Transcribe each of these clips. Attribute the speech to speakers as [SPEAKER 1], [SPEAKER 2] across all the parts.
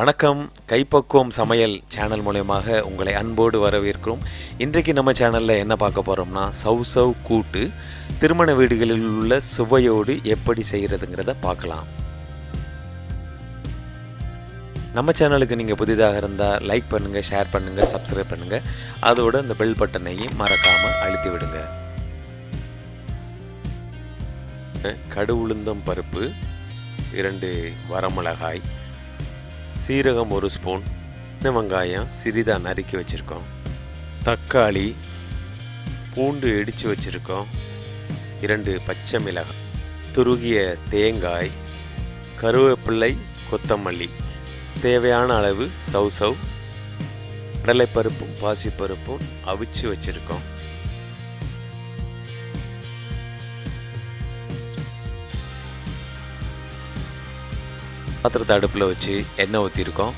[SPEAKER 1] வணக்கம். கைப்பக்குவம் சமையல் சேனல் மூலயமாக உங்களை அன்போடு வரவேற்கிறோம். இன்றைக்கு நம்ம சேனலில் என்ன பார்க்க போகிறோம்னா, சவ் கூட்டு திருமண வீடுகளில் உள்ள சுவையோடு எப்படி செய்கிறதுங்கிறத பார்க்கலாம். நம்ம சேனலுக்கு நீங்கள் புதிதாக இருந்தால் லைக் பண்ணுங்கள், ஷேர் பண்ணுங்கள், சப்ஸ்கிரைப் பண்ணுங்கள். அதோட இந்த பெல் பட்டனையும் மறக்காமல் அழுத்தி விடுங்க. கடு உளுந்தம் பருப்பு 2 வரமிளகாய், சீரகம் 1 ஸ்பூன், சின்ன வெங்காயம் சிறிதாக நறுக்கி வச்சுருக்கோம், தக்காளி, பூண்டு இடித்து வச்சுருக்கோம், 2 பச்சை மிளகாய், துருகிய தேங்காய், கருவேப்பிள்ளை, கொத்தமல்லி, தேவையான அளவு சவ் கடலைப்பருப்பும் பாசிப்பருப்பும் அவிச்சு வச்சுருக்கோம். பாத்திரத்தை அடுப்பில் வச்சு எண்ணெய் ஊற்றிருக்கோம்.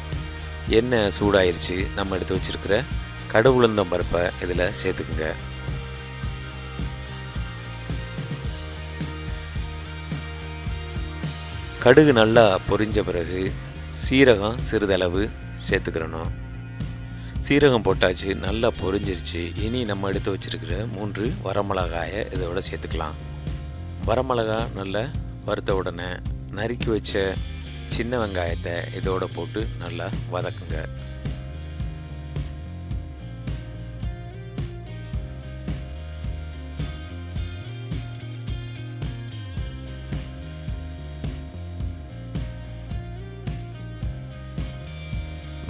[SPEAKER 1] எண்ணெய் சூடாயிருச்சு. நம்ம எடுத்து வச்சுருக்கிற கடு உளுந்தம் பருப்பை இதில் சேர்த்துக்குங்க. கடுகு நல்லா பொரிஞ்ச பிறகு சீரகம் சிறிதளவு சேர்த்துக்கிறணும். சீரகம் போட்டாச்சு, நல்லா பொரிஞ்சிருச்சு. இனி நம்ம எடுத்து வச்சுருக்கிற 3 வரமிளகாயை இதோட சேர்த்துக்கலாம். வரமிளகாய் நல்லா வறுத்த உடனே நறுக்கி வச்ச சின்ன வெங்காயத்தை இதோட போட்டு நல்லா வதக்குங்க.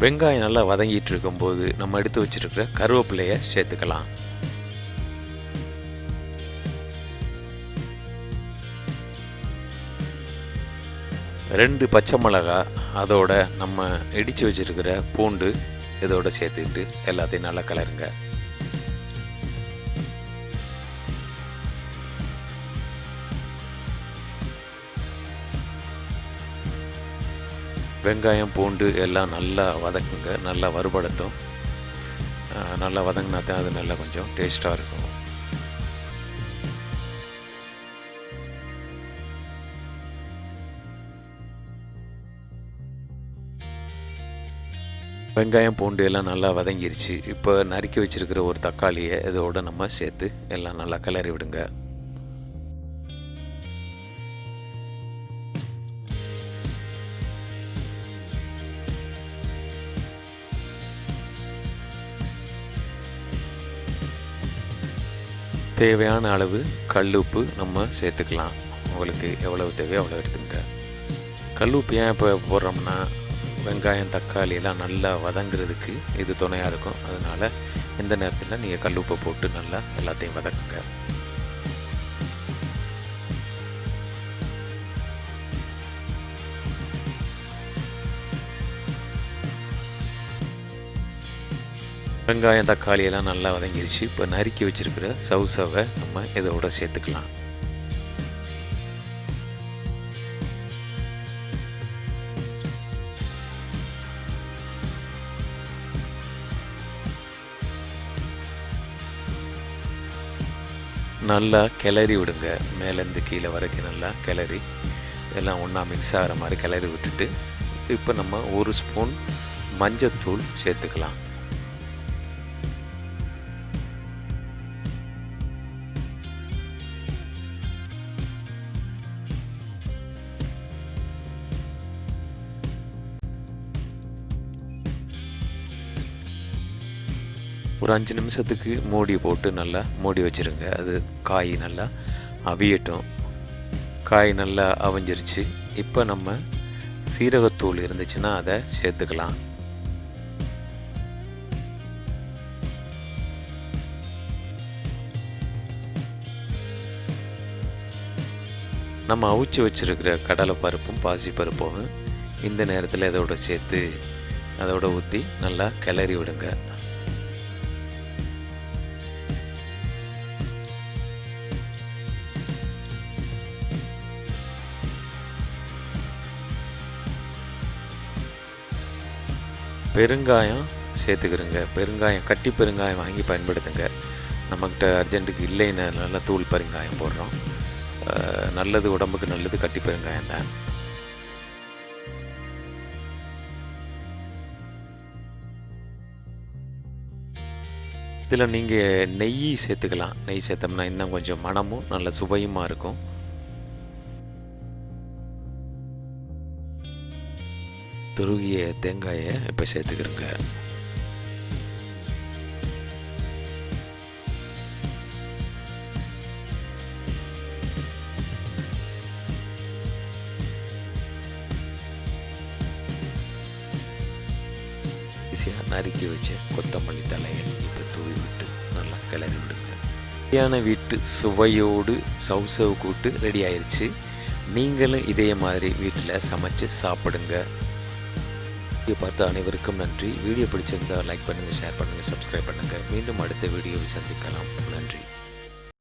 [SPEAKER 1] வெங்காயம் நல்லா வதங்கிட்டு இருக்கும்போது நம்ம எடுத்து வச்சிருக்கிற கருவேப்பிலையை சேர்த்துக்கலாம். ரெண்டு பச்சை மிளகாய், அதோட நம்ம இடித்து வச்சுருக்கிற பூண்டு இதோட சேர்த்துக்கிட்டு எல்லாத்தையும் நல்லா கலருங்க. வெங்காயம் பூண்டு எல்லாம் நல்லா வதக்குங்க. நல்லா வறுபடட்டும். நல்லா வதங்கினா தான் அது நல்லா கொஞ்சம் டேஸ்ட்டாக இருக்கும். வெங்காயம் பூண்டு எல்லாம் நல்லா வதங்கிருச்சு. இப்போ நறுக்கி வச்சுருக்கிற ஒரு தக்காளியை இதோட நம்ம சேர்த்து எல்லாம் நல்லா கிளறி விடுங்க. தேவையான அளவு கல்லுப்பு நம்ம சேர்த்துக்கலாம். உங்களுக்கு எவ்வளவு தேவையோ அவ்வளோ எடுத்துங்க. கல்லுப்பு ஏன் இப்போ போடுறோம்னா, வெங்காயம் தக்காளி எல்லாம் நல்லா வதங்குறதுக்கு இது துணையாக இருக்கும். அதனால் இந்த நேரத்தில் நீங்கள் கல்லுப்பை போட்டு நல்லா எல்லாத்தையும் வதக்குங்க. வெங்காயம் தக்காளி எல்லாம் நல்லா வதங்கிருச்சு. இப்போ நறுக்கி வச்சுருக்கிற சவ்வை நம்ம இதோட சேர்த்துக்கலாம். நல்லா கிளறி விடுங்க. மேலேருந்து கீழே வரைக்கும் நல்லா கிளறி எல்லாம் ஒன்றா மிக்ஸ் ஆகிற மாதிரி கிளறி விட்டுட்டு, இப்போ நம்ம 1 ஸ்பூன் மஞ்சத்தூள் சேர்த்துக்கலாம். ஒரு 5 நிமிஷத்துக்கு மூடி போட்டு நல்லா மூடி வச்சுருங்க. அது காய் நல்லா அவியட்டும். காய் நல்லா அவிஞ்சிருச்சு. இப்போ நம்ம சீரகத்தூள் இருந்துச்சுன்னா அதை சேர்த்துக்கலாம். நம்ம அவிச்சு வச்சுருக்கிற கடலை பருப்பும் பாசிப்பருப்பும் இந்த நேரத்தில் இதோட சேர்த்து அதோட ஊற்றி நல்லா கிளறி விடுங்க. பெருங்காயம் சேர்த்துக்கிறோங்க. பெருங்காயம் கட்டி பெருங்காயம் வாங்கி பயன்படுத்துங்க. நம்மக்கிட்ட அர்ஜென்ட்டுக்கு இல்லைன்னு நல்லா தூள் பெருங்காயம் போடுறோம். நல்லது, உடம்புக்கு நல்லது கட்டி பெருங்காயம் தான். இதில் நீங்கள் நெய் சேர்த்துக்கலாம். நெய் சேர்த்தோம்னா இன்னும் கொஞ்சம் மணமும் நல்ல சுவையுமாக இருக்கும். துருகிய தேங்காயை இப்போ சேர்த்துக்கிறோங்க. ஈஸியாக நறுக்கி வச்ச கொத்தமல்லி தலையை இப்போ தூவி விட்டு நல்லா கிளறி விடுங்க. கல்யாண வீட்டு சுவையோடு சவுசவு கூட்டு ரெடி ஆயிடுச்சு. நீங்களும் இதே மாதிரி வீட்டில் சமைச்சு சாப்பிடுங்க. வீடியோ பார்த்த அனைவருக்கும் நன்றி. வீடியோ பிடிச்சிருந்தால் லைக் பண்ணுங்கள், ஷேர் பண்ணுங்கள், சப்ஸ்கிரைப் பண்ணுங்கள். மீண்டும் அடுத்த வீடியோவில் சந்திக்கலாம். நன்றி.